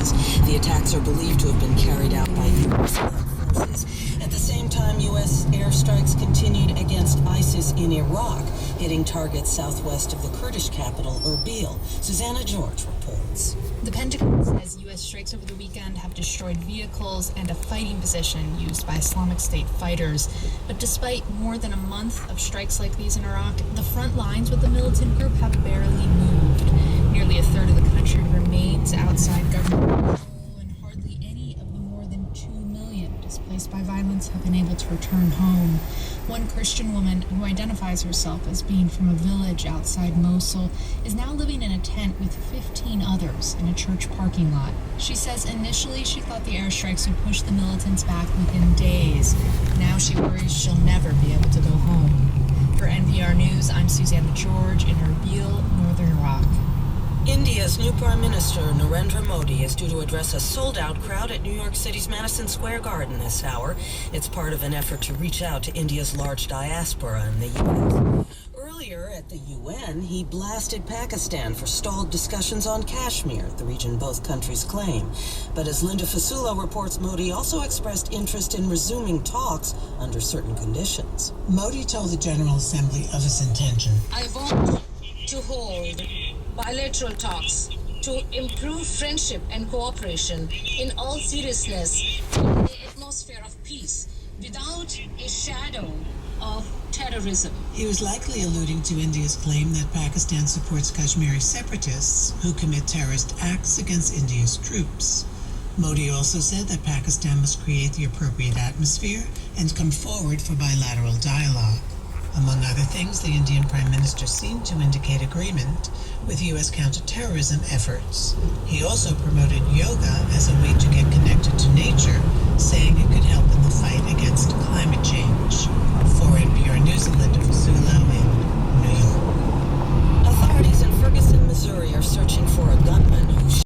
forces. The attacks are believed to have been carried out by U.S. forces. At the same time, U.S. airstrikes continued against ISIS in Iraq, hitting targets southwest of the Kurdish capital, Erbil. Susanna George reports. The Pentagon says U.S. strikes over the weekend have destroyed vehicles and a fighting position used by Islamic State fighters. But despite more than a month of strikes like these in Iraq, the front lines with the militant group have barely moved. Nearly a third of the country remains outside government control, and hardly any of the more than 2 million displaced by violence have been able to return home. One Christian woman who identifies herself as being from a village outside Mosul is now living in a tent with 15 others in a church parking lot. She says initially she thought the airstrikes would push the militants back within days. Now she worries she'll never be able to go home. For NPR News, I'm Susanna George in Erbil, northern Iraq. India's new Prime Minister, Narendra Modi, is due to address a sold-out crowd at New York City's Madison Square Garden this hour. It's part of an effort to reach out to India's large diaspora in the U.S. Earlier at the UN, he blasted Pakistan for stalled discussions on Kashmir, the region both countries claim. But as Linda Fasulo reports, Modi also expressed interest in resuming talks under certain conditions. Modi told the General Assembly of his intention. I want to hold bilateral talks to improve friendship and cooperation in all seriousness in an atmosphere of peace without a shadow of terrorism. He was likely alluding to India's claim that Pakistan supports Kashmiri separatists who commit terrorist acts against India's troops. Modi also said that Pakistan must create the appropriate atmosphere and come forward for bilateral dialogue. Among other things, the Indian Prime Minister seemed to indicate agreement with U.S. counterterrorism efforts. He also promoted yoga as a way to get connected to nature